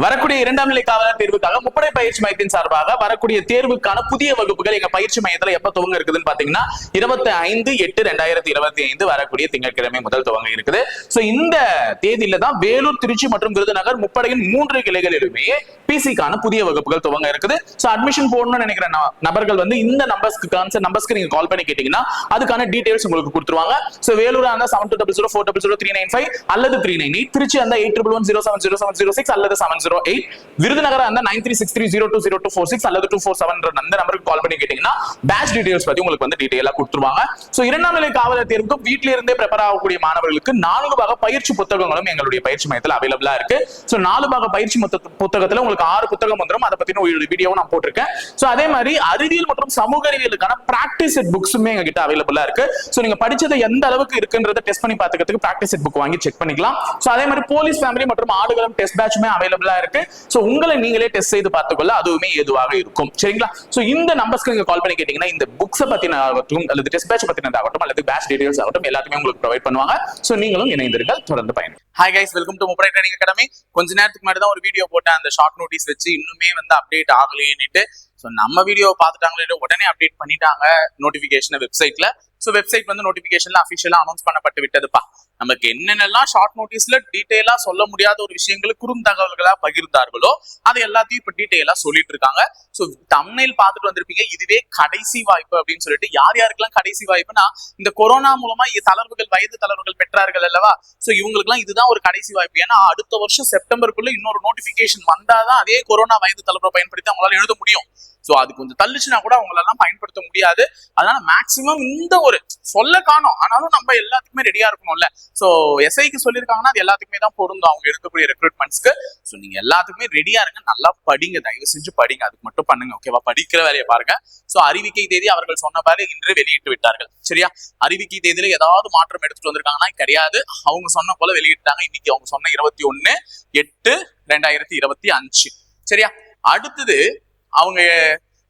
வரக்கூடிய இரண்டாம் நிலை காவலர் தேர்வுக்காக முப்படை பயிற்சி மையத்தின் சார்பாக வரக்கூடிய தேர்வுக்கான புதிய வகுப்புகள் எங்க பயிற்சி மையத்துல எப்ப துவங்க இருக்குதுன்னு பாத்தீங்கன்னா 25/8/2025 வரக்கூடிய திங்கட்கிழமை முதல் துவங்க இருக்குது. சோ இந்த தேதியில தான் வேலூர், திருச்சி மற்றும் விருதுநகர் முப்படையின் 3 கிளைகளிலுமே பிசிக்கான புதிய வகுப்புகள் துவங்க இருக்குது. சோ அட்மிஷன் போடணும்னு நினைக்கிற நபர்கள் வந்து இந்த நம்பர்ஸ்க்கு நீங்க கால் பண்ணி கேட்டீங்கன்னா அதுக்கான டீடைல்ஸ் உங்களுக்கு கொடுத்துருவாங்க. சோ வேலூரா இருந்தா 7200400395 அல்லது 398, திருச்சி இருந்தா 8111070706 அல்லது 708, விருதுநகரா இருந்தா 9363020246 அல்லது 247 அந்த நம்பருக்கு கால் பண்ணி கேட்டீங்கன்னா பேட்ச் டீடைல்ஸ் பத்தி உங்களுக்கு வந்து டீடைலா கொடுத்துருவாங்க. சோ இரண்டாம் நிலை காவலர் தேர்வுக்கு வீட்ல இருந்தே ப்ரிப்பேர் ஆகக்கூடிய மாணவர்களுக்கு 4 பாக பயிற்சி புத்தகங்களும் எங்களுடைய பயிற்சி மையத்தில் அவைலபிளா இருக்கு. சோ 4 பாக பயிற்சி புத்தகத்துல உங்களுக்கு 6 புத்தகம் வந்துரும். அதை பத்தின ஒரு வீடியோவும் நான் போட்டிருக்கேன். சோ அதே மாதிரி அறிவியல் மற்றும் சமூக அறிவியலுக்கான பிராக்டிஸ் செட் புக்ஸுமே எங்க கிட்ட அவைலபிளா இருக்கு. சோ நீங்க படிச்சது எந்த அளவுக்கு இருக்குன்றத டெஸ்ட் பண்ணி பாத்துக்கிறதுக்கு பிராக்டிஸ் செட் புக் வாங்கி செக் பண்ணிக்கலாம். சோ அதே மாதிரி போலீஸ் ஃபேமிலி மற்றும் ஆடுகளம் டெஸ்ட் பேட்ச்மே அவைலபிளா இருக்கு. சோ உங்களை நீங்களே டெஸ்ட் செய்து பார்த்துக்கொள்ள அதுவுமே ஏதுவாக இருக்கும். சரிங்களா? சோ இந்த நம்பர்ஸ்க்கு நீங்க கால் பண்ணி கேட்டீங்கன்னா இந்த புக்ஸ் பத்தினாகட்டும் அல்லது டெஸ்ட் பேட்ச் பத்தினதாகட்டும் அல்லது பேட்ச் டீடைல்ஸ் ஆகட்டும் எல்லாத்தையுமே உங்களுக்கு ப்ரொவைட் பண்ணுவாங்க. சோ நீங்களும் இணைந்திருங்கள், தொடர்ந்து பயணம். ஹாய் கைஸ், வெல்கம் டு முப்படை ட்ரைனிங் அகாடமி. கொஞ்ச நேரத்துக்கு முன்னாடி தான் ஒரு வீடியோ போட்டேன், அந்த ஷார்ட் நோட்டீஸ் வச்சு இன்னுமே வந்து அப்டேட் ஆகலையேன்னுட்டு. ஸோ நம்ம வீடியோ பார்த்துட்டாங்களே உடனே அப்டேட் பண்ணிட்டாங்க நோட்டிபிகேஷன் வெப்சைட்ல. ஸோ வெப்சைட் வந்து நோட்டிபிகேஷன்ல அஃபிஷியலா அனௌன்ஸ் பண்ணப்பட்டு விட்டதுப்பா. நமக்கு என்னென்னலாம் ஷார்ட் நோட்டீஸ்ல டீடைலா சொல்ல முடியாத ஒரு விஷயங்களை குறுந்தகவல்களா பகிர்ந்தார்களோ அது எல்லாத்தையும் இப்ப டீடைலா சொல்லிட்டு இருக்காங்க. ஸோ தம்ப்நெயில் பார்த்துட்டு வந்திருப்பீங்க, இதுவே கடைசி வாய்ப்பு அப்படின்னு சொல்லிட்டு. யார் யாருக்கெல்லாம் கடைசி வாய்ப்புனா, இந்த கொரோனா மூலமா தளர்வுகள், வயது தளர்வுகள் பெற்றார்கள் அல்லவா, ஸோ இவங்களுக்குலாம் இதுதான் ஒரு கடைசி வாய்ப்பு. ஏன்னா அடுத்த வருஷம் செப்டம்பருக்குள்ள இன்னொரு நோட்டிபிகேஷன் வந்தாதான் அதே கொரோனா வயது தளர்வை பயன்படுத்தி அவங்களால எழுத முடியும். சோ அது கொஞ்சம் தள்ளுச்சுன்னா கூட அவங்களெல்லாம் பயன்படுத்த முடியாது. அதனால மேக்சிமம் இந்த ஒரு சொல்ல காணும், ஆனாலும் நம்ம எல்லாத்துக்குமே ரெடியா இருக்கணும்ல. சோ எஸ்ஐக்கு சொல்லியிருக்காங்கன்னா அது எல்லாத்துக்குமே தான் பொருந்தும் அவங்க எடுக்கக்கூடிய ரெக்ரூட்மெண்ட்ஸ்க்கு. சோ நீங்க எல்லாத்துக்குமே ரெடியா இருங்க, நல்லா படிங்க, தயவு செஞ்சு படிங்க, அதுக்கு மட்டும் பண்ணுங்க, ஓகேவா? படிக்கிற வேலையை பாருங்க. சோ அறிவிக்கை தேதி அவர்கள் சொன்னபாரு இன்று வெளியிட்டு விட்டார்கள். சரியா? அறிவிக்கை தேதியில ஏதாவது மாற்றம் எடுத்துட்டு வந்திருக்காங்கன்னா கிடையாது, அவங்க சொன்ன போல வெளியிட்டாங்க. இன்னைக்கு அவங்க சொன்ன 21/8/2025. சரியா? அடுத்தது அவங்க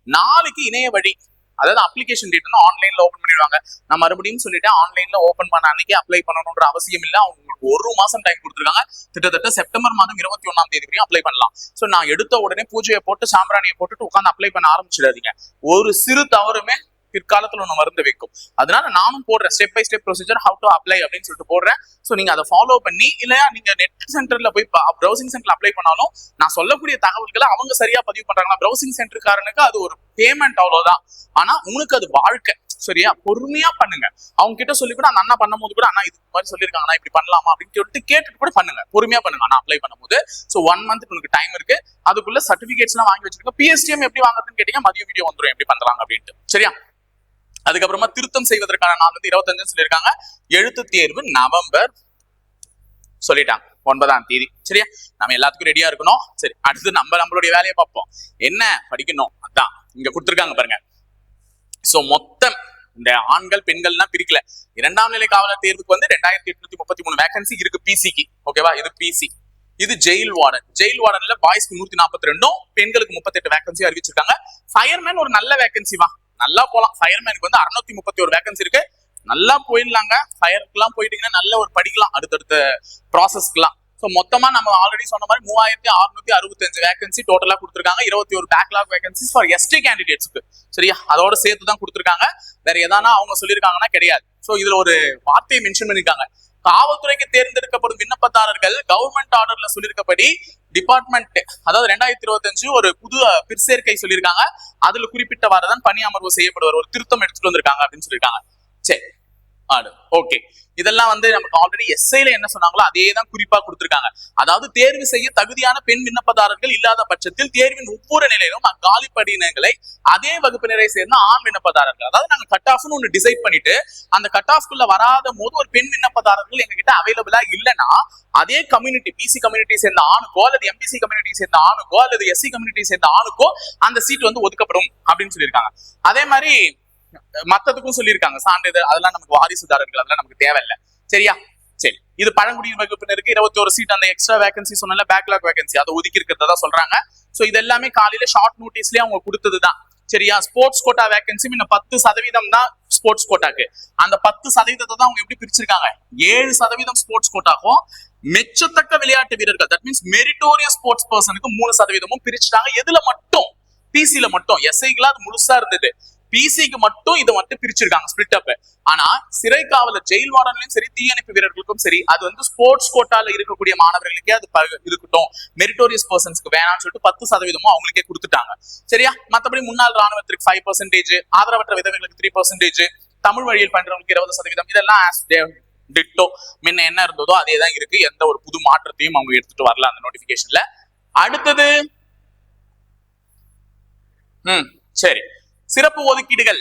நாளைக்கு இணைய வழி, அதாவது அப்ளிகேஷன் டேட் வந்து ஆன்லைன்ல ஓபன் பண்ணிடுவாங்க. நான் மறுபடியும் சொல்லிட்டேன், ஆன்லைன்ல ஓபன் பண்ண அன்னைக்கு அப்ளை பண்ணணும்ன்ற அவசியம் இல்லை. அவங்களுக்கு 1 மாசம் டைம் கொடுத்துருக்காங்க. கிட்டத்தட்ட செப்டம்பர் மாதம் 21ஆம் தேதி வரையும் அப்ளை பண்ணலாம். சோ நான் எடுத்த உடனே பூஜையை போட்டு சாம்பிராணியை போட்டுட்டு உட்காந்து அப்ளை பண்ண ஆரம்பிச்சிடாதீங்க. ஒரு சிறு தவறுமே பிற்காலத்துல ஒண்ணு மருந்து வைக்கும். அதனால நானும் போடுறேன், step by step procedure, how to apply அப்படின்னு சொல்லிட்டு போடுறேன். சோ நீங்க அதை ஃபாலோ பண்ணி, இல்லையா நீங்க நெட் சென்டர்ல போய் ப்ரௌசிங் சென்டர்ல அப்ளை பண்ணாலும் நான் சொல்லக்கூடிய தகவல்களை அவங்க சரியா பதிவு பண்றாங்களா? ப்ரௌசிங் சென்டருக்காரனுக்கு அது ஒரு பேமெண்ட், அவ்வளவுதான். ஆனா உனக்கு அது வாழ்க்கை. சரியா? பொறுமையா பண்ணுங்க. அவங்க கிட்ட சொல்லி கூட அந்த அண்ணா பண்ணும் போது கூட, அண்ணா இது மாதிரி சொல்லியிருக்காங்க, இப்படி பண்ணலாமா அப்படின்னு சொல்லிட்டு கேட்டுட்டு கூட பண்ணுங்க. பொறுமையா பண்ணுங்க ஆனா அப்ளை பண்ணும்போது. சோ 1 மந்த் உனக்கு டைம் இருக்கு. அதுக்குள்ள சர்டிபிகேட்ஸ் எல்லாம் வாங்கி வச்சிருக்க. பிஎஸ்டிஎம் எப்படி வாங்குறதுன்னு கேட்டீங்க, மதிய வீடியோ வந்துடும் எப்படி பண்றாங்க அப்படின்ட்டு. சரியா? அதுக்கப்புறமா திருத்தம் செய்வதற்கான நாள் வந்து 25 சொல்லியிருக்காங்க. எழுத்து தேர்வு நவம்பர் சொல்லிட்டாங்க 9ஆம் தேதி. சரியா? நம்ம எல்லாத்துக்கும் ரெடியா இருக்கணும். சரி, அடுத்து நம்மளுடைய வேலையை பார்ப்போம். என்ன படிக்கணும் அதான் இங்க கொடுத்துருக்காங்க பாருங்க. சோ மொத்தம் இந்த ஆண்கள் பெண்கள்லாம் பிரிக்கல. 2ஆம் நிலை காவலர் தேர்வுக்கு வந்து 2833 வேகன்சி இருக்கு பிசிக்கு. ஓகேவா? இது பிசி. இது ஜெயில் வார்டன். ஜெயில் வார்டன்ல பாய்ஸ்க்கு 142, பெண்களுக்கு 38 வேகன்சி அறிவிச்சிருக்காங்க. ஃபயர்மேன் ஒரு நல்ல வேகன்சி வா, நல்லா போலாம். ஃபயர்மேனுக்கு வந்து 631 வேகன்சி இருக்கு. நல்லா போயிடலாங்க. ஃபயருக்கு போயிட்டீங்கன்னா நல்ல ஒரு படிக்கலாம் அடுத்தடுத்த ப்ராசஸ்க்குலாம். ஸோ மொத்தமா நம்ம ஆல்ரெடி சொன்ன மாதிரி 3665 வேகன்சி டோட்டலா கொடுத்துருக்காங்க. 21 பேக்லாக் வேகன்சிஸ் ஃபார் எஸ்டி கேண்டிடேட்ஸ்க்கு. சரியா? அதோட சேர்த்து தான் கொடுத்துருக்காங்க. வேற எதானா அவங்க சொல்லியிருக்காங்கன்னா கிடையாது. ஸோ இதுல ஒரு வார்த்தையை மென்ஷன் பண்ணிருக்காங்க. காவல்துறைக்கு தேர்ந்தெடுக்கப்படும் விண்ணப்பதாரர்கள் கவர்மெண்ட் ஆர்டர்ல சொல்லியிருக்கப்படி டிபார்ட்மெண்ட், அதாவது 2025 ஒரு புது பிற்சேர்க்கை சொல்லியிருக்காங்க. அதுல குறிப்பிட்டவாறுதான் பணி அமர்வு செய்யப்படுவார். ஒரு திருத்தம் எடுத்துட்டு வந்திருக்காங்க அப்படின்னு சொல்லியிருக்காங்க. சரி, ஓகே. இதெல்லாம் வந்து நமக்கு ஆல்ரெடி எஸ்ஐல என்ன சொன்னாங்களோ அதே தான் குறிப்பா கொடுத்திருக்காங்க. அதாவது தேர்வு செய்ய தகுதியான பெண் விண்ணப்பதாரர்கள் இல்லாத பட்சத்தில் தேர்வின் ஒவ்வொரு நிலையிலும் அக்காலி படியினங்களை அதே வகுப்பினரை சேர்ந்த ஆண் விண்ணப்பதாரர்கள், அதாவது நாங்க கட் ஆஃப்னு ஒன்று டிசைட் பண்ணிட்டு அந்த கட் ஆஃப்குள்ள வராத போது ஒரு பெண் விண்ணப்பதாரர்கள் எங்க கிட்ட அவைலபிளா இல்லைன்னா அதே கம்யூனிட்டி, பிசி கம்யூனிட்டி சேர்ந்த ஆணுக்கோ அல்லது எம்பிசி கம்யூனிட்டி சேர்ந்த ஆணுக்கோ அல்லது எஸ்சி கம்யூனிட்டி சேர்ந்த ஆணுக்கோ அந்த சீட் வந்து ஒதுக்கப்படும் அப்படின்னு சொல்லியிருக்காங்க. அதே மாதிரி மத்ததுக்கும் சொல்லியிருக்காங்க. சான்றிதழ் அதெல்லாம் நமக்கு வாரிசுதாரர்கள் அதெல்லாம் நமக்கு தேவையில்லை. சரியா? சரி, இது பழங்குடியின வகுப்பினருக்கு 21 சீட், அந்த எக்ஸ்ட்ரா வேகன்சி சொன்னால பேக்லாக் வேகன்சி அதை ஒதுக்கி இருக்கிறதா சொல்றாங்க. சோ இது எல்லாமே காலையில ஷார்ட் நோட்டீஸ்லயே அவங்க கொடுத்ததுதான். சரியா? ஸ்போர்ட்ஸ் கோட்டா வேகன்சி இன்னும் 10% தான் ஸ்போர்ட்ஸ் கோட்டாக்கு. அந்த 10% தான் அவங்க எப்படி பிரிச்சிருக்காங்க, 7% ஸ்போர்ட்ஸ் கோட்டாக்கும் மெச்சத்தக்க விளையாட்டு வீரர்கள், தட் மீன்ஸ் மெரிட்டோரியஸ் ஸ்போர்ட்ஸ் பர்சனுக்கு 3% பிரிச்சுட்டாங்க. எதுல மட்டும்? பிசில மட்டும். எஸ்ஐக்குலாம் அது முழுசா இருந்தது, பிசிக்கு மட்டும் இதை மட்டும் பிரிச்சிருக்காங்க, ஸ்பிளிட் அப். ஆனா சிறை காவலர், ஜெயில் வார்டன்லயும் சரி, தீயணைப்பு வீரர்களுக்கும் சரி, அது வந்து ஸ்போர்ட்ஸ் கோட்டால இருக்கக்கூடிய மாணவர்களுக்கே அது இருக்கட்டும், மெரிட்டோரியஸ் பர்சன்ஸ்க்கு வேணாம்னு சொல்லிட்டு 10% அவங்களுக்கே கொடுத்துட்டாங்க. சரியா? மத்தபடி முன்னாள் ராணுவத்திற்கு 5%, ஆதரவற்ற விதவைகளுக்கு 3%, தமிழ் வழியில் பண்றவங்களுக்கு 20%, இதெல்லாம் டிட்டோ முன்ன என்ன இருந்ததோ அதே தான் இருக்கு. எந்த ஒரு புது மாற்றத்தையும் அவங்க எடுத்துட்டு வரல அந்த நோட்டிபிகேஷன்ல. அடுத்தது சரி, சிறப்பு ஒதுக்கீடுகள்.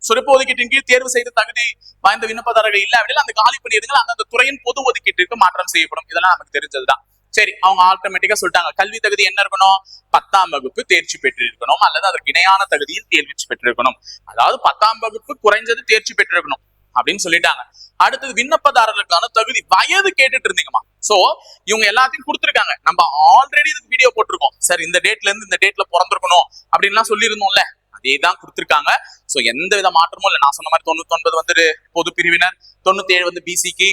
சிறப்பு ஒதுக்கீட்டின் கீழ் தேர்வு செய்த தகுதி வாய்ந்த விண்ணப்பதாரர்கள் இல்லாவிடில் அந்த காலி பணியிடங்கள் அந்தந்த துறையின் பொது ஒதுக்கீட்டிற்கு மாற்றம் செய்யப்படும். இதெல்லாம் நமக்கு தெரிஞ்சதுதான். சரி, அவங்க ஆட்டோமேட்டிக்கா சொல்லிட்டாங்க, கல்வி தகுதி என்ன இருக்கணும்? 10ஆம் வகுப்பு தேர்ச்சி பெற்றிருக்கணும், அல்லது அதற்கு இணையான தகுதியில் தேர்ச்சி பெற்றிருக்கணும். அதாவது 10ஆம் வகுப்பு குறைஞ்சது தேர்ச்சி பெற்றிருக்கணும் அப்படின்னு சொல்லிட்டாங்க. அடுத்தது விண்ணப்பதாரர்களுக்கான தகுதி வயது கேட்டுட்டு இருந்தீங்கம்மா. சோ இவங்க எல்லாத்தையும் கொடுத்துருக்காங்க. நம்ம ஆல்ரெடி இதுக்கு வீடியோ போட்டிருக்கோம் சார், இந்த டேட்ல இருந்து இந்த டேட்ல பிறந்திருக்கணும் அப்படின்லாம் சொல்லியிருந்தோம்ல, அதே தான் கொடுத்துருக்காங்க. சோ எந்த வித மாற்றமும் இல்லை. நான் சொன்ன மாதிரி 99 வந்து பொது பிரிவினர், 97 வந்து பிசிக்கு,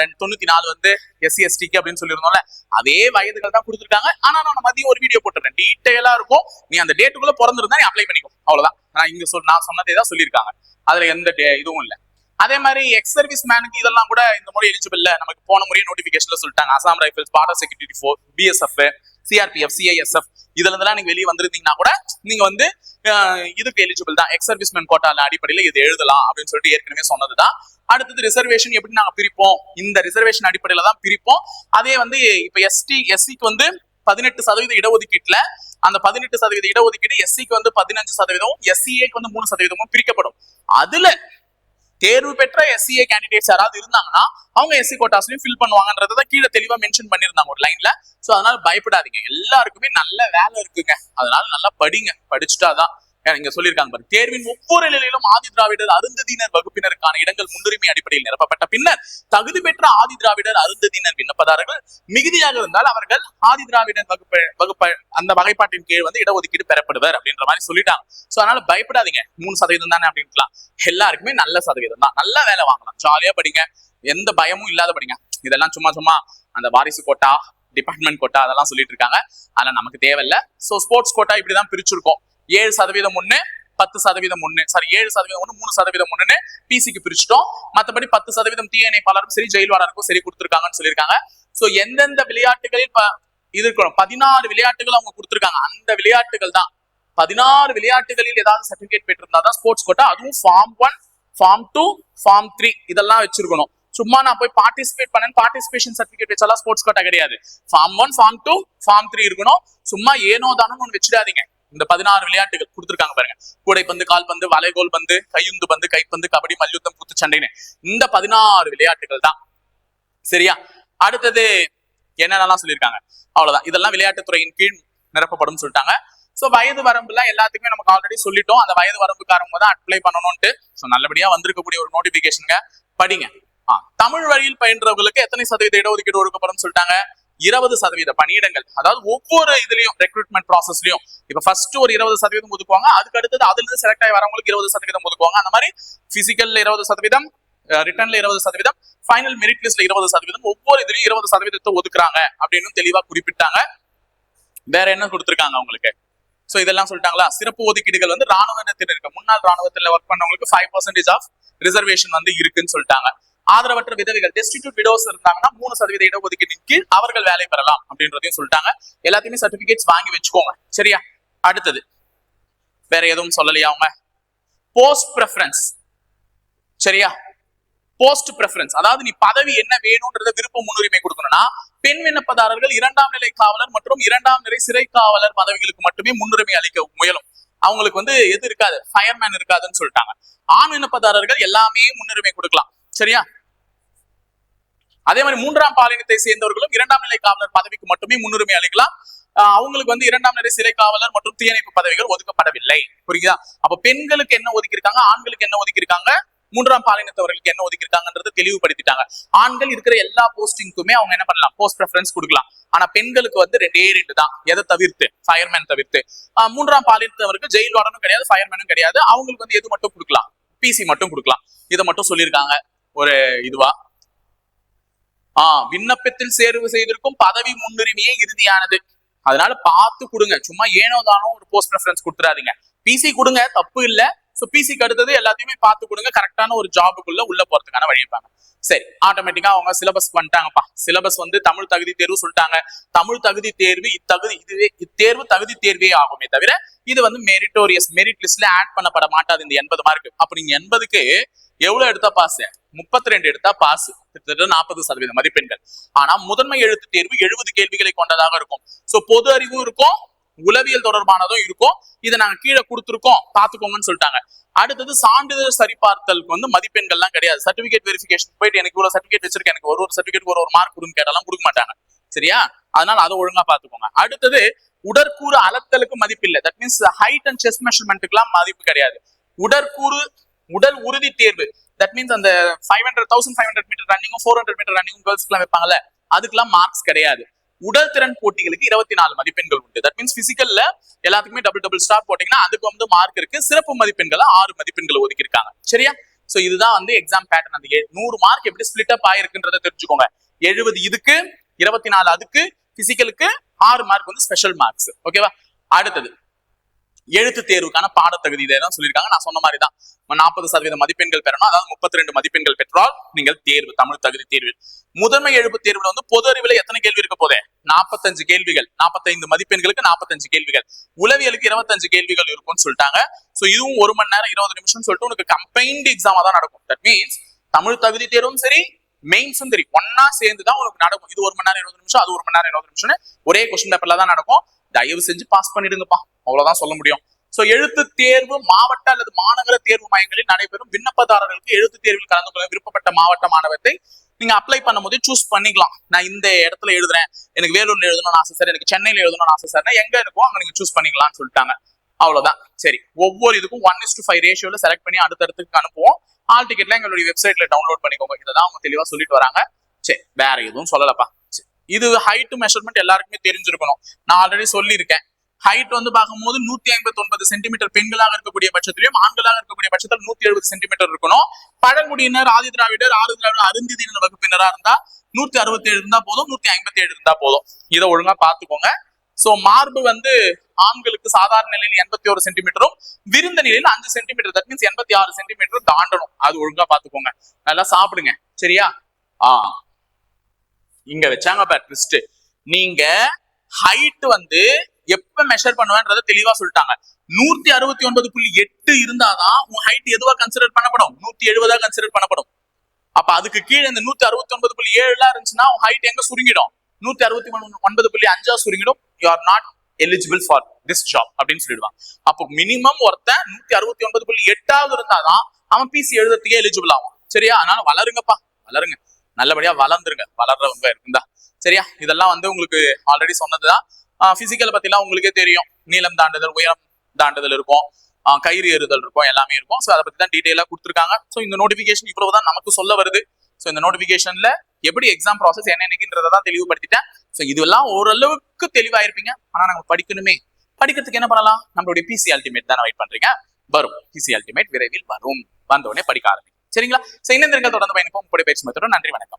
94 வந்து எஸ்சி எஸ்டிக்கு அப்படின்னு சொல்லியிருந்தோம்ல, அதே வயதுகள் தான் கொடுத்துருக்காங்க. ஆனா நான் மதியம் ஒரு வீடியோ போட்டுறேன், டீட்டெயிலா இருக்கும். நீ அந்த டேட்டுக்குள்ள பிறந்திருந்தா நீ அப்ளை பண்ணிக்கோ, அவ்வளவுதான். நான் சொன்னதே தான் சொல்லியிருக்காங்க, அதுல எந்த இதுவும் இல்லை. அதே மாதிரி எக்ஸ் சர்வீஸ் மேனுக்கு இதெல்லாம் கூட இந்த முறை எலிஜிபிள் இல்ல. நமக்கு போன முறையே நோட்டிபிகேஷன்ல சொல்லிட்டாங்க. Assam Rifles, border security force, BSF, CRPF, CISF இதுல இருந்தெல்லாம் நீங்க வெளியே வந்திருந்தீங்கன்னா கூட நீங்க வந்து இதுக்கு எலிஜிபிள் தான். எக்ஸ் சர்வீஸ் மேன் கோட்டால அடிப்படையில் இது எழுதலாம் அப்படின்னு சொல்லிட்டு ஏற்கனவே சொன்னதுதான். அடுத்தது ரிசர்வேஷன் எப்படி நாங்க பிரிப்போம்? இந்த ரிசர்வேஷன் அடிப்படையில தான் பிரிப்போம். அதே வந்து இப்ப எஸ்சிக்கு வந்து 18% இடஒதுக்கீட்டுல அந்த 18% இடஒதுக்கீடு எஸ்சிக்கு வந்து 15%, எஸ்சிஏக்கு வந்து 3% பிரிக்கப்படும். அதுல தேர்வு பெற்ற எஸ்சிஏ கேண்டிடேட்ஸ் யாராவது இருந்தாங்கன்னா அவங்க எஸ்சி கோட்டாஸ்லயும் ஃபில் பண்ணுவாங்கன்றத கீழே தெளிவா மென்ஷன் பண்ணிருந்தாங்க ஒரு லைன்ல. சோ அதனால பயப்படாதீங்க, எல்லாருக்குமே நல்ல வேலை இருக்குங்க. அதனால நல்லா படிங்க, படிச்சுட்டாதான் இங்க சொல்லியிருக்காங்க பாரு. தேர்வின் ஒவ்வொரு நிலையிலும் ஆதி திராவிடர் அருந்ததியினர் வகுப்பினருக்கான இடங்கள் முன்னுரிமை அடிப்படையில் நிரப்பப்பட்ட பின்னர் தகுதி பெற்ற ஆதி திராவிடர் அருந்ததியினர் விண்ணப்பதாரர்கள் மிகுதியாக இருந்தால் அவர்கள் ஆதி திராவிடர் வகுப்பு அந்த வகைப்பாட்டின் கீழ் வந்து இடஒதுக்கீடு பெறப்படுவர் அப்படின்ற மாதிரி சொல்லிட்டாங்க. சோ அதனால பயப்படாதீங்க, 3% தானே அப்படின்ட்டுலாம். எல்லாருக்குமே நல்ல சதவீதம் தான், நல்ல வேலை வாங்கலாம், ஜாலியா படிங்க, எந்த பயமும் இல்லாத படிங்க. இதெல்லாம் சும்மா அந்த வாரிசு கோட்டா, டிபார்ட்மெண்ட் கோட்டா அதெல்லாம் சொல்லிட்டு இருக்காங்க, அதெல்லாம் நமக்கு தேவையில்லை. சோ ஸ்போர்ட்ஸ் கோட்டா இப்படிதான் பிரிச்சிருக்கோம். 7% ஒண்ணு, 10% ஒண்ணு, சாரி 7% ஒண்ணு, 3% ஒண்ணுன்னு பிசிக்கு பிரிச்சுட்டோம். மத்தபடி 10% தீயணைப்பாளரும் சரி, ஜெயில் வார்டனுக்கும் சரி கொடுத்துருக்காங்கன்னு சொல்லியிருக்காங்க. சோ எந்தெந்த விளையாட்டுகளில் இது இருக்கணும், 16 விளையாட்டுகள் அவங்க கொடுத்துருக்காங்க. அந்த விளையாட்டுகள் தான் 16 விளையாட்டுகளில் ஏதாவது சர்டிபிகேட் பெற்றிருந்தாதான் ஸ்போர்ட்ஸ் கோட்டா. அதுவும் ஃபார்ம் 1, ஃபார்ம் 2, ஃபார்ம் 3 இதெல்லாம் வச்சிருக்கணும். சும்மா நான் போய் பார்ட்டிசிபேட் பண்ணேன், பார்ட்டிசிபேஷன் சர்டிபிகேட் வச்சாலாம் ஸ்போர்ட்ஸ் கோட்டா கிடையாது. ஃபார்ம் 1, ஃபார்ம் 2, ஃபார்ம் 3 இருக்கணும். சும்மா ஏனோ தானோ ஒன்று வச்சிடாதீங்க. இந்த 16 விளையாட்டுகள் கொடுத்துருக்காங்க பாருங்க, கூடைப்பந்து, கால்பந்து, வளைகோல் பந்து, கையுந்து பந்து, கைப்பந்து, கபடி, மல்யுத்தம், குத்துச்சண்டைன்னு இந்த 16 விளையாட்டுகள் தான். சரியா? அடுத்தது என்னென்னலாம் சொல்லியிருக்காங்க அவ்வளவுதான். இதெல்லாம் விளையாட்டுத்துறையின் கீழ் நிரப்பப்படும் சொல்லிட்டாங்க. சோ வயது வரம்புல எல்லாத்துக்குமே நமக்கு ஆல்ரெடி சொல்லிட்டோம், அந்த வயது வரம்புக்காரங்க தான் அப்ளை பண்ணணும்ட்டு. சோ நல்லபடியா வந்திருக்கக்கூடிய ஒரு நோட்டிபிகேஷனுங்க, படிங்க. தமிழ் வழியில் பயின்றவர்களுக்கு எத்தனை சதவீத இடஒதுக்கீடு ஒதுக்கப்படும் சொல்லிட்டாங்க? 20% பணியிடங்கள். அதாவது ஒவ்வொரு இதுலயும் ரெக்ரூட்மெண்ட் ப்ராசஸ்லயும் இப்ப ஃபர்ஸ்ட் ஒரு 20% ஒதுக்குவாங்க, அதுக்கு அடுத்தது அதுல இருந்து செலக்ட் ஆகி வரவங்களுக்கு 20% ஒதுக்குவாங்க. அந்த மாதிரி பிசிக்கல்ல 20%, ரிட்டன்ல 20%, ஃபைனல் மெரிட் லிஸ்ட்ல 20%, ஒவ்வொரு இதுலயும் 20% ஒதுக்குறாங்க அப்படின்னு தெளிவா குறிப்பிட்டாங்க. வேற என்ன கொடுத்திருக்காங்க அவங்களுக்கு? சோ இதெல்லாம் சொல்லிட்டாங்களா? சிறப்பு ஒதுக்கீடுகள் வந்து ராணுவத்தில் இருக்க முன்னாள் ராணுவத்தில் ஒர்க் பண்ணவங்களுக்கு 5% ஆஃப் ரிசர்வேஷன் வந்து இருக்குன்னு சொல்லிட்டாங்க. ஆதரவற்ற விதவைகள், டெஸ்டிடியூட் விடோஸ் இருந்தாங்கன்னா 3% இடஒதுக்கீட்டின் கீழ் அவர்கள் வேலை பெறலாம் அப்படின்றதையும் சொல்லிட்டாங்க. எல்லாத்தையுமே சர்டிபிகேட்ஸ் வாங்கி வச்சுக்கோங்க. சரியா? அடுத்தது வேற எதுவும் சொல்லலையா அவங்க? Post preference. சரியா? போஸ்ட் பிரெஃபரன்ஸ் அதாவது நீ பதவி என்ன வேணும்ன்றத விருப்ப முன்னுரிமை கொடுக்கணும்னா பெண் விண்ணப்பதாரர்கள் 2ஆம் நிலை காவலர் மற்றும் 2ஆம் நிலை சிறை காவலர் பதவிகளுக்கு மட்டுமே முன்னுரிமை அளிக்க முயலும். அவங்களுக்கு வந்து எது இருக்காது, ஃபயர்மேன் இருக்காதுன்னு சொல்லிட்டாங்க. ஆண் விண்ணப்பதாரர்கள் எல்லாமே முன்னுரிமை கொடுக்கலாம். சரியா? அதே மாதிரி 3ஆம் பாலினத்தை சேர்ந்தவர்களும் 2ஆம் நிலை காவலர் பதவிக்கு மட்டுமே முன்னுரிமை அளிக்கலாம். அவங்களுக்கு வந்து 2ஆம் நிலை சிறை காவலர் மற்றும் தீயணைப்பு பதவிகள் ஒதுக்கப்படவில்லை. புரியுதா? அப்ப பெண்களுக்கு என்ன ஒதுக்கியிருக்காங்க, ஆண்களுக்கு என்ன ஒதுக்கியிருக்காங்க, 3ஆம் பாலினத்தவர்களுக்கு என்ன ஒதுக்கியிருக்காங்கன்றதை தெளிவுபடுத்திட்டாங்க. ஆண்கள் இருக்கிற எல்லா போஸ்டிங்குமே அவங்க என்ன பண்ணலாம், போஸ்ட் பிரெஃபரன்ஸ் கொடுக்கலாம். ஆனா பெண்களுக்கு வந்து 2 தான், எதை தவிர்த்து, ஃபயர்மேன் தவிர்த்து. 3ஆம் பாலினத்தவருக்கு ஜெயில் வார்டனும் கிடையாது, ஃபயர்மேனும் கிடையாது. அவங்களுக்கு வந்து எது மட்டும் கொடுக்கலாம், பிசி மட்டும் கொடுக்கலாம். இதை மட்டும் சொல்லியிருக்காங்க ஒரு இதுவா. விண்ணப்பத்தில் தேர்வு செய்திருக்கும் பதவி முன்னுரிமையே இறுதியானது. அதனால பார்த்து கொடுங்க. சும்மா ஏனோ தானோ ஒரு போஸ்ட் ப்ரெஃபரன்ஸ் கொடுத்துறாதீங்க. பிசி கொடுங்க, தப்பு இல்ல. சோ பிசிக்கு அடுத்தது எல்லாத்தையுமே பார்த்து கொடுங்க. கரெக்டான ஒரு ஜாபுக்குள்ள உள்ள போறதுக்கான வழி வைப்பாங்க. சரி, ஆட்டோமேட்டிக்கா அவங்க சிலபஸ் வந்துட்டாங்கப்பா. சிலபஸ் வந்து தமிழ் தகுதி தேர்வு சொல்லிட்டாங்க. தமிழ் தகுதி தேர்வு இத்தேர்வு தகுதி தேர்வே ஆகுமே தவிர இது வந்து மெரிட் லிஸ்ட்ல ஆட் பண்ணப்பட மாட்டாது. இந்த 80 மார்க். அப்ப நீங்க 80க்கு எவ்வளவு எடுத்தா பாஸ்? 32 எடுத்தா பாஸ். கிட்டத்தட்ட 40% மதிப்பெண்கள். ஆனா முதன்மை எழுத்து தேர்வு 70 கேள்விகளை கொண்டதாக இருக்கும். சோ பொது அறிவும் இருக்கும், உளவியல் தொடர்பானதும் இருக்கும். இதை நாங்க கீழே கொடுத்துருக்கோம், பாத்துக்கோங்கன்னு சொல்லிட்டாங்க. அடுத்தது சான்றிதழ் சரிபார்த்தலுக்கு வந்து மதிப்பெண்கள்லாம் கிடையாது. சர்டிபிகேட் வெரிஃபிகேஷன் போயிட்டு எனக்கு இவ்வளவு சர்டிபிகேட் வச்சிருக்கேன், எனக்கு ஒரு சர்டிபிகேட் ஒரு மார்க் கொடுன்னு கேட்டாலும் கொடுக்க மாட்டாங்க. சரியா? அதனால அதை ஒழுங்கா பாத்துக்கோங்க. அடுத்தது உடற்கூறு அளத்தலுக்கு மதிப்பு இல்லை. That means height and chest மெஷர்மெண்ட்டுக்குலாம் மதிப்பு கிடையாது. உடல் உறுதி தேர்வு, தட் மீன்ஸ் அந்த 1500 மீட்டர் ரன்னிங்கும் 400 மீட்டர் ரன்னிங்கும் கேர்ள்ஸ்க்கு எல்லாம் வைப்பாங்கல்ல, அதுக்கெல்லாம் மார்க்ஸ் கிடையாது. உடல் திறன் போட்டிகளுக்கு 24 மதிப்பெண்கள் உண்டு. தட் மீன்ஸ் பிசிக்கல்ல எல்லாத்துக்குமே டபுள் ஸ்டார் போட்டீங்கன்னா அதுக்கு வந்து மார்க் இருக்கு. சிறப்பு மதிப்பெண்கள் 6 மதிப்பெண்கள் ஒதுக்கி இருக்காங்க. சரியா? சோ இதுதான் வந்து எக்ஸாம் பேட்டர்ன். அந்த 100 மார்க் எப்படி ஸ்பிளிட் அப் ஆயிருக்குன்றத தெரிஞ்சுக்கோங்க. 70 இதுக்கு, 24 அதுக்கு, பிசிக்கலுக்கு 6 மார்க் வந்து ஸ்பெஷல் மார்க்ஸ். ஓகேவா? அடுத்தது எழுத்து தேர்வுக்கான பாடத்தகுதி தான் சொல்லியிருக்காங்க. நான் சொன்ன மாதிரி தான் 40% மதிப்பெண்கள் பெறணும். அதாவது 32 மதிப்பெண்கள் பெற்றால் நீங்கள் தேர்வு, தமிழ் தகுதி தேர்வு. முதன்மை எழுப்பு தேர்வுல வந்து பொது அறிவுல எத்தனை கேள்வி இருக்க போதே? 45 கேள்விகள். 45 மதிப்பெண்களுக்கு 45 கேள்விகள். உளவியலுக்கு 25 கேள்விகள் இருக்கும்னு சொல்லிட்டாங்க. சோ இதுவும் 1 மணி நேரம் 20 நிமிஷம் சொல்லிட்டு உனக்கு கம்பைன்ட் எக்ஸாமா தான் நடக்கும். தட் மீன்ஸ் தமிழ் தகுதி தேர்வும் சரி, மெயின்ஸும் சரி, ஒன்னா சேர்ந்து தான் உனக்கு நடக்கும். இது 1 மணி நேரம் 20 நிமிஷம், அது 1 மணி நேரம் 20 நிமிஷம் ஒரே கொஸ்டின் பேப்பர்ல தான் நடக்கும். தயவு செஞ்சு பாஸ் பண்ணிடுங்கப்பா, அவ்வளவுதான் சொல்ல முடியும். சோ எழுத்து தேர்வு மாவட்ட அல்லது மாநகர தேர்வு மையங்களில் நடைபெறும். விண்ணப்பதாரர்களுக்கு எழுத்து தேர்வில் கலந்து கொள்ள விருப்பப்பட்ட மாவட்ட மாணவத்தை நீங்க அப்ளை பண்ணும் போது சூஸ் பண்ணிக்கலாம். நான் இந்த இடத்துல எழுதுறேன், எனக்கு வேலூர்ல எழுதணும்னு ஆசை சார், எனக்கு சென்னையில எழுதணும்னு ஆசை சார், எங்க இருக்கும் அங்க நீங்க சூஸ் பண்ணிக்கலாம்னு சொல்லிட்டாங்க. அவ்வளவுதான். சரி, ஒவ்வொரு இதுக்கும் 1:5 ரேஷியோல செலக்ட் பண்ணி அடுத்தடுத்துக்கு அனுப்புவோம். ஹால் டிக்கெட்ல எங்களுடைய வெப்சைட்ல டவுன்லோட் பண்ணிக்கோங்க. இதான் அவங்க தெளிவா சொல்லிட்டு வராங்க. சரி, வேற எதுவும் சொல்லலப்பா. இது ஹைட் மெஷர்மெண்ட் எல்லாருக்குமே தெரிஞ்சிருக்கணும். நான் ஆல்ரெடி சொல்லியிருக்கேன். ஹைட் வந்து பார்க்கும்போது 159 சென்டிமீட்டர் பெண்களாக இருக்கக்கூடிய பட்சத்திலையும் ஆண்களாக இருக்கக்கூடிய பட்சத்தில் 170 சென்டிமீட்டர் இருக்கணும். பழங்குடியினர், ஆதி திராவிடர், அருந்திதியினர் வகுப்பினரா இருந்தா 167 இருந்தா போதும், 157 இருந்தா போதும். இதை ஒழுங்கா பாத்துக்கோங்க. சோ மார்பு வந்து ஆண்களுக்கு சாதாரண நிலையில் 81 சென்டிமீட்டரும், விருந்த நிலையில் 5 சென்டிமீட்டர், தட் மீன்ஸ் 86 சென்டிமீட்டர் தாண்டணும். அது ஒழுங்கா பாத்துக்கோங்க. நல்லா சாப்பிடுங்க. சரியா? இங்க வச்சாங்க பார் ட்விஸ்ட். நீங்க ஹைட் வந்து எப்ப மெஷர் பண்ணுவேன்றத தெளிவா சொல்லிட்டாங்க. 169.8 இருந்தாதான் உன் ஹைட் எதுவா கன்சிடர் பண்ணப்படும்? 170 கன்சிடர் பண்ணப்படும். அப்ப அதுக்கு கீழே இந்த 169.7 இருந்துச்சுன்னா உன் ஹைட் எங்க சுருங்கிடும்? 169.5 சுருங்கிடும். You are not eligible for this job அப்படின்னு சொல்லிடுவாங்க. அப்போ மினிமம் ஒருத்தன் 169.8 இருந்தாதான் அவன் பிசி எழுதுறதுக்கே எலிஜிபிள் ஆகும். சரியா? அதனால வளருங்கப்பா, வளருங்க, நல்லபடியா வளர்ந்துருங்க, வளர்றவங்க இருக்குதா. சரியா? இதெல்லாம் வந்து உங்களுக்கு ஆல்ரெடி சொன்னதுதான். பிசிக்கல் பத்தி எல்லாம் உங்களுக்கே தெரியும். நீளம் தாண்டுதல், உயரம் தாண்டுதல் இருக்கும், கயிறு ஏறுதல் இருக்கும், எல்லாமே இருக்கும். ஸோ அதை பத்தி தான் டீடைலா கொடுத்துருக்காங்க. ஸோ இந்த நோட்டிபிகேஷன் இவ்வளவுதான் நமக்கு சொல்ல வருது. ஸோ இந்த நோட்டிபிகேஷன்ல எப்படி எக்ஸாம் ப்ராசஸ் என்னன்றதை தான் தெளிவுபடுத்திட்டேன். ஸோ இதெல்லாம் ஓரளவுக்கு தெளிவாயிருப்பீங்க. ஆனா நாங்க படிக்கணுமே. படிக்கிறதுக்கு என்ன பண்ணலாம்? நம்மளுடைய பிசி அல்டிமேட் தானே வெயிட் பண்றீங்க. வரும், பிசி அல்டிமேட் விரைவில் வரும். வந்தோடனே படிக்க ஆரம்பிக்கும். சரிங்களா? ஸோ இன்னும் தொடர்ந்து பயணிப்போம். உங்களுடைய பேச்சு மெத்தோட. நன்றி, வணக்கம்.